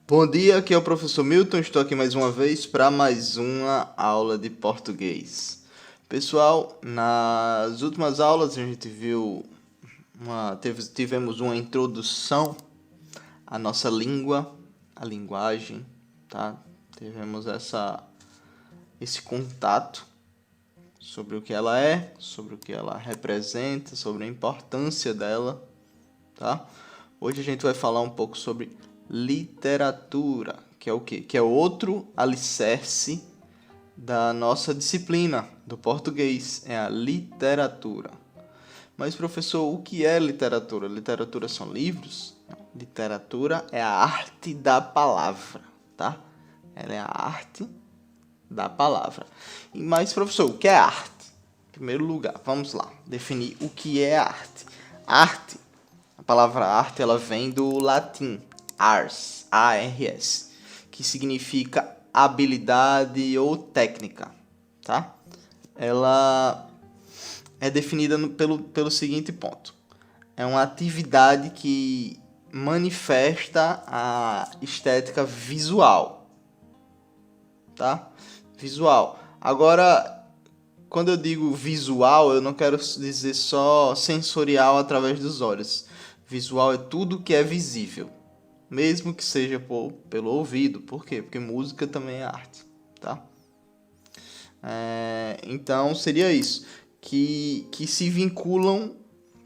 Bom dia, aqui é o professor Milton, estou aqui mais uma vez para mais uma aula de português. Pessoal, nas últimas aulas a gente tivemos uma introdução à nossa língua, à linguagem, tá? Tivemos esse contato sobre o que ela é, sobre o que ela representa, sobre a importância dela, tá? Hoje a gente vai falar um pouco sobre literatura, que é o quê? Que é outro alicerce da nossa disciplina do português, é a literatura. Mas, professor, o que é literatura? Literatura são livros? Não. Literatura é a arte da palavra, tá? Ela é a arte da palavra. Mas, professor, o que é arte? Em primeiro lugar, vamos lá, definir o que é arte. Arte, a palavra arte, ela vem do latim, ars, A-R-S, que significa habilidade ou técnica, tá? Ela é definida pelo seguinte ponto. É uma atividade que manifesta a estética visual, tá? Visual. Agora, quando eu digo visual, eu não quero dizer só sensorial através dos olhos. Visual é tudo que é visível, mesmo que seja pelo ouvido. Por quê? Porque música também é arte, tá? Então, seria isso. Que se vinculam,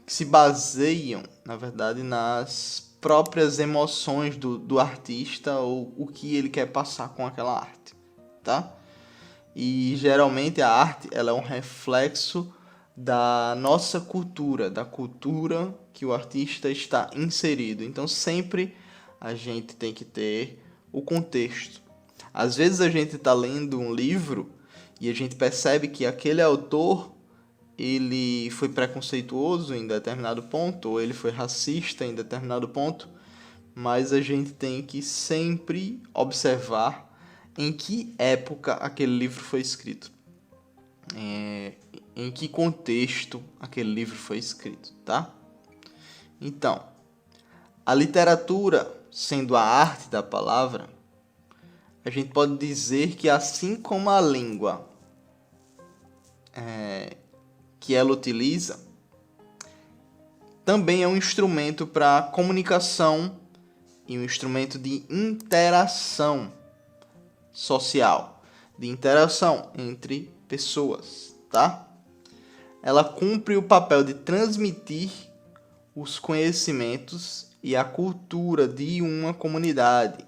que se baseiam, na verdade, nas próprias emoções do artista ou o que ele quer passar com aquela arte, tá? E geralmente a arte ela é um reflexo da nossa cultura, da cultura que o artista está inserido. Então sempre a gente tem que ter o contexto. Às vezes a gente está lendo um livro e a gente percebe que aquele autor ele foi preconceituoso em determinado ponto, ou ele foi racista em determinado ponto, mas a gente tem que sempre observar em que época aquele livro foi escrito, em que contexto aquele livro foi escrito, tá? Então, a literatura, sendo a arte da palavra, a gente pode dizer que assim como a língua que ela utiliza, também é um instrumento para comunicação e um instrumento de interação social, de interação entre pessoas, tá? Ela cumpre o papel de transmitir os conhecimentos e a cultura de uma comunidade,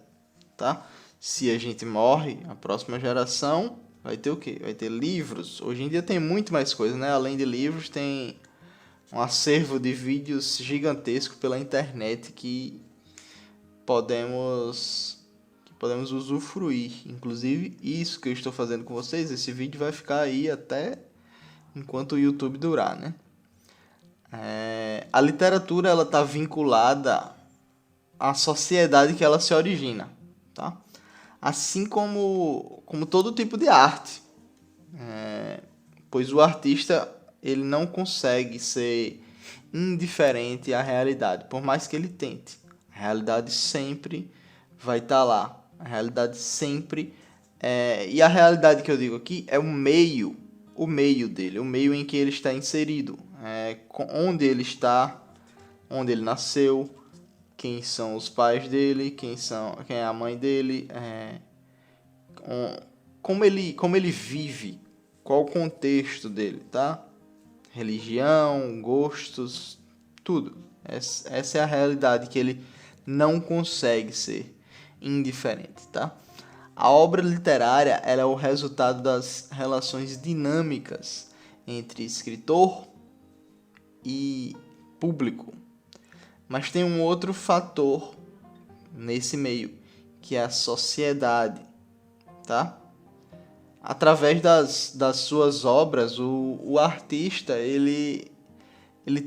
tá? Se a gente morre, a próxima geração vai ter o quê? Vai ter livros. Hoje em dia tem muito mais coisa, né? Além de livros, tem um acervo de vídeos gigantesco pela internet que podemos usufruir. Inclusive, isso que eu estou fazendo com vocês, esse vídeo vai ficar aí até enquanto o YouTube durar, né? A literatura ela está vinculada à sociedade que ela se origina, tá? Assim como todo tipo de arte, pois o artista ele não consegue ser indiferente à realidade, por mais que ele tente. A realidade sempre vai estar lá. A realidade sempre e a realidade que eu digo aqui é o meio dele, o meio em que ele está inserido, onde ele está, onde ele nasceu, quem são os pais dele, quem é a mãe dele, como ele vive, qual o contexto dele, tá? Religião, gostos, tudo. Essa é a realidade que ele não consegue ser indiferente, tá? A obra literária ela é o resultado das relações dinâmicas entre escritor e público. Mas tem um outro fator nesse meio, que é a sociedade, tá? Através das suas obras, o artista ele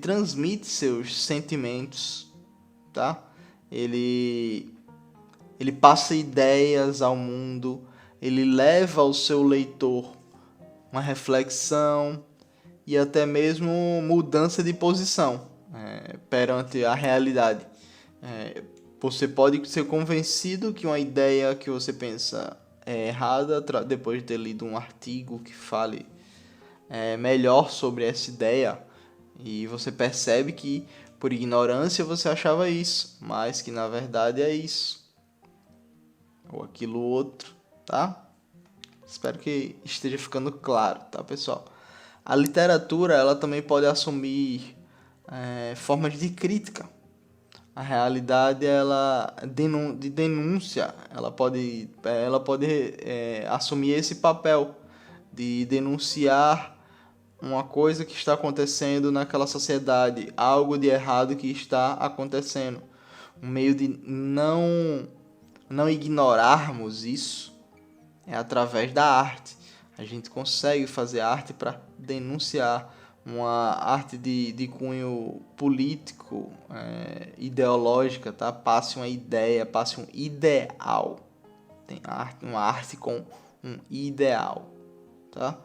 transmite seus sentimentos, tá? Ele passa ideias ao mundo, ele leva ao seu leitor uma reflexão e até mesmo mudança de posição perante a realidade. Você pode ser convencido que uma ideia que você pensa é errada depois de ter lido um artigo que fale melhor sobre essa ideia, e você percebe que por ignorância você achava isso, mas que na verdade é isso ou aquilo outro, tá? Espero que esteja ficando claro, tá, pessoal? A literatura, ela também pode assumir formas de crítica. A realidade, ela de denúncia, ela pode assumir esse papel de denunciar uma coisa que está acontecendo naquela sociedade, algo de errado que está acontecendo. Um meio de não ignorarmos isso é através da arte. A gente consegue fazer arte para denunciar uma arte de cunho político, ideológica, tá? Passe uma ideia, passe um ideal. Tem uma arte com um ideal, tá?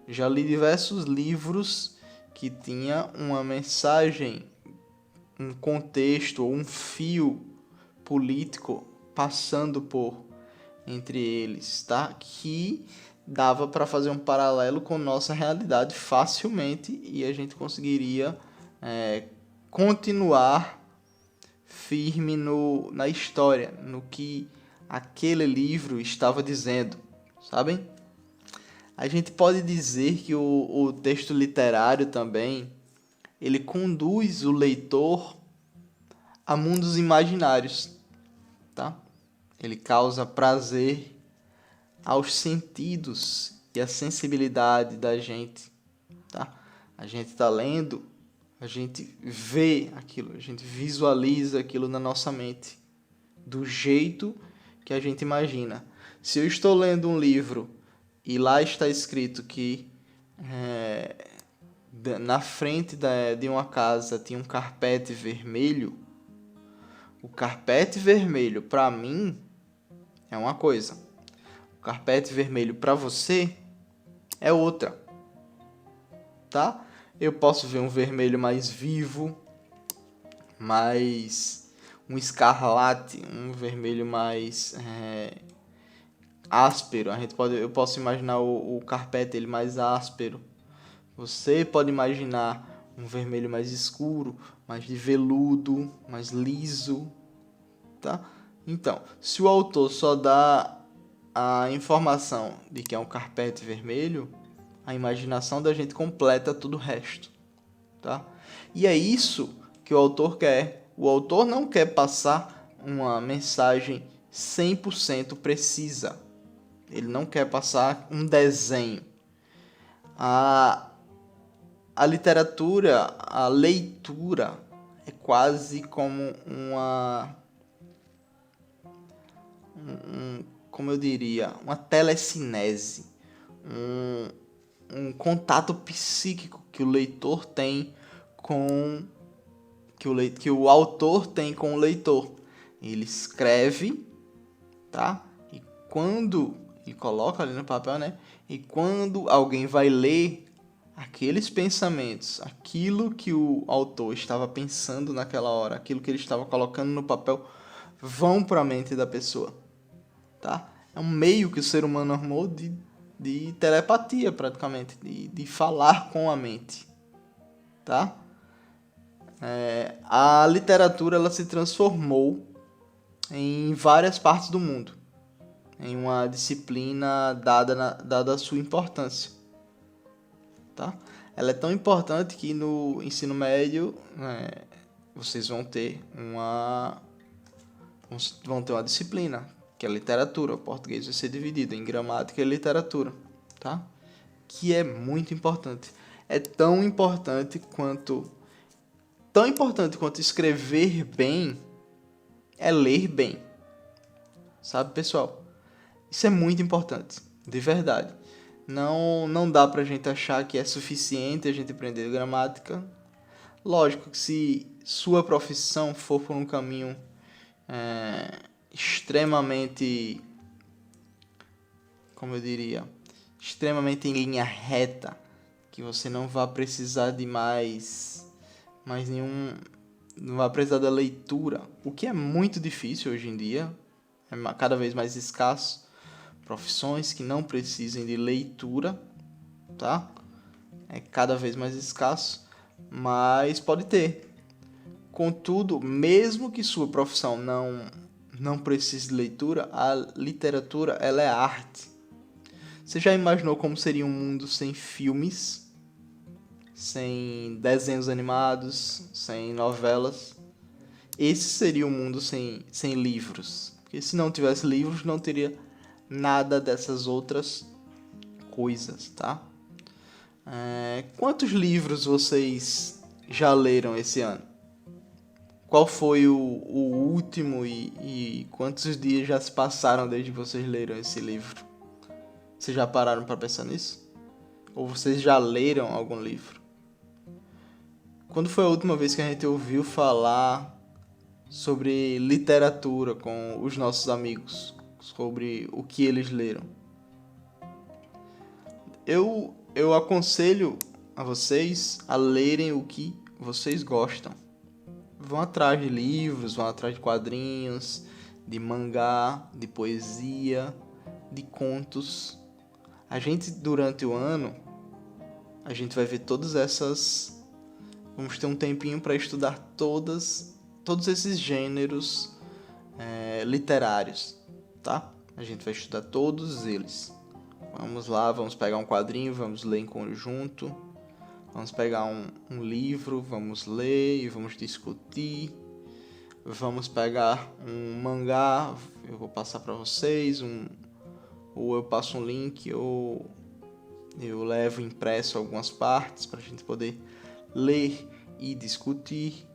Já li diversos livros que tinha uma mensagem, um contexto ou um fio político passando por entre eles, tá? Que dava para fazer um paralelo com nossa realidade facilmente e a gente conseguiria continuar firme na história, no que aquele livro estava dizendo, sabem? A gente pode dizer que o texto literário também, ele conduz o leitor a mundos imaginários, tá? Ele causa prazer aos sentidos e à sensibilidade da gente, tá? A gente está lendo, a gente vê aquilo, a gente visualiza aquilo na nossa mente, do jeito que a gente imagina. Se eu estou lendo um livro e lá está escrito que na frente de uma casa tinha um carpete vermelho, o carpete vermelho para mim é uma coisa, o carpete vermelho para você é outra, tá? Eu posso ver um vermelho mais vivo, mais um escarlate, um vermelho mais áspero. Eu posso imaginar o carpete ele mais áspero. Você pode imaginar um vermelho mais escuro, mais de veludo, mais liso, tá? Então, se o autor só dá a informação de que é um carpete vermelho, a imaginação da gente completa todo o resto, tá? E é isso que o autor quer. O autor não quer passar uma mensagem 100% precisa. Ele não quer passar um desenho. A literatura, a leitura é quase como como eu diria, uma telecinese, um contato psíquico que o leitor tem que o autor tem com o leitor. Ele escreve, tá? E quando ele coloca ali no papel, né? E quando alguém vai ler aqueles pensamentos, aquilo que o autor estava pensando naquela hora, aquilo que ele estava colocando no papel, vão para a mente da pessoa, tá? É um meio que o ser humano armou de telepatia, praticamente, de falar com a mente, tá? A literatura ela se transformou em várias partes do mundo, em uma disciplina dada a sua importância, tá? Ela é tão importante que no ensino médio vocês vão ter uma disciplina, que é literatura. O português vai ser dividido em gramática e literatura, tá? Que é muito importante. É tão importante quanto escrever bem é ler bem. Sabe, pessoal? Isso é muito importante, de verdade. Não dá pra gente achar que é suficiente a gente aprender gramática. Lógico que se sua profissão for por um caminho extremamente, como eu diria, extremamente em linha reta, que você não vai precisar de mais não vai precisar da leitura, o que é muito difícil hoje em dia, é cada vez mais escasso, profissões que não precisem de leitura, tá? É cada vez mais escasso, mas pode ter. Contudo, mesmo que sua profissão não precise de leitura, a literatura ela é arte. Você já imaginou como seria um mundo sem filmes, sem desenhos animados, sem novelas? Esse seria um mundo sem livros. Porque se não tivesse livros, não teria nada dessas outras coisas, tá? Quantos livros vocês já leram esse ano? Qual foi o último e quantos dias já se passaram desde que vocês leram esse livro? Vocês já pararam para pensar nisso? Ou vocês já leram algum livro? Quando foi a última vez que a gente ouviu falar sobre literatura com os nossos amigos? Sobre o que eles leram? Eu aconselho a vocês a lerem o que vocês gostam. Vão atrás de livros, vão atrás de quadrinhos, de mangá, de poesia, de contos. A gente, durante o ano, a gente vai ver todas essas... Vamos ter um tempinho para estudar todos esses gêneros literários, tá? A gente vai estudar todos eles. Vamos lá, vamos pegar um quadrinho, vamos ler em conjunto. Vamos pegar um livro, vamos ler e vamos discutir. Vamos pegar um mangá, eu vou passar para vocês, ou eu passo um link, ou eu levo impresso algumas partes para a gente poder ler e discutir,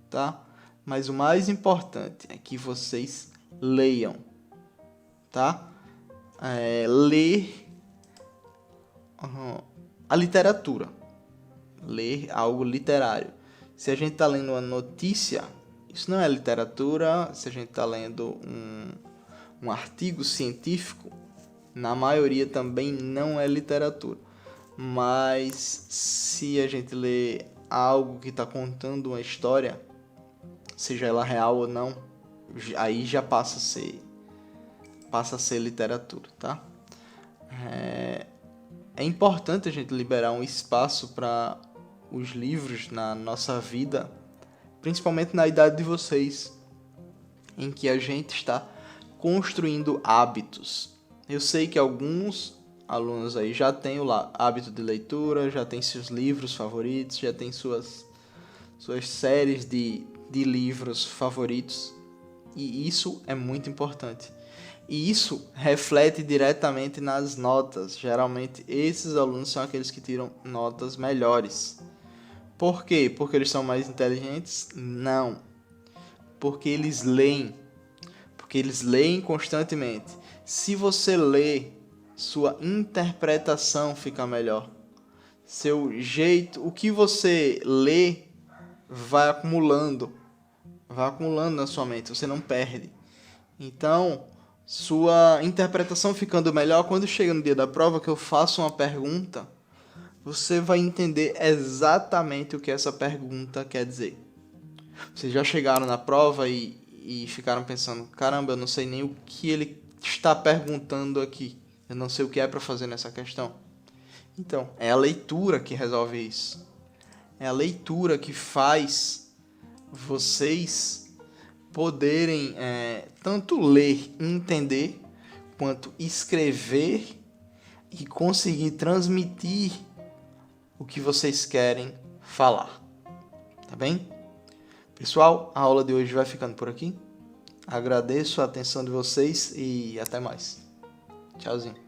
tá? Mas o mais importante é que vocês leiam, tá? Ler a literatura, ler algo literário. Se a gente está lendo uma notícia, isso não é literatura. Se a gente está lendo um artigo científico, na maioria também não é literatura. Mas se a gente lê algo que está contando uma história, seja ela real ou não, aí já passa a ser literatura, tá? É importante a gente liberar um espaço para os livros na nossa vida, principalmente na idade de vocês, em que a gente está construindo hábitos. Eu sei que alguns alunos aí já têm o hábito de leitura, já têm seus livros favoritos, já têm suas séries de livros favoritos, e isso é muito importante. E isso reflete diretamente nas notas. Geralmente, esses alunos são aqueles que tiram notas melhores. Por quê? Porque eles são mais inteligentes? Não. Porque eles leem. Porque eles leem constantemente. Se você lê, sua interpretação fica melhor. Seu jeito, o que você lê, vai acumulando na sua mente. Você não perde. Então, sua interpretação ficando melhor, quando chega no dia da prova que eu faço uma pergunta, você vai entender exatamente o que essa pergunta quer dizer. Vocês já chegaram na prova e ficaram pensando, caramba, eu não sei nem o que ele está perguntando aqui. Eu não sei o que é para fazer nessa questão. Então, é a leitura que resolve isso. É a leitura que faz vocês poderem tanto ler e entender, quanto escrever e conseguir transmitir o que vocês querem falar. Tá bem? Pessoal, a aula de hoje vai ficando por aqui. Agradeço a atenção de vocês e até mais. Tchauzinho.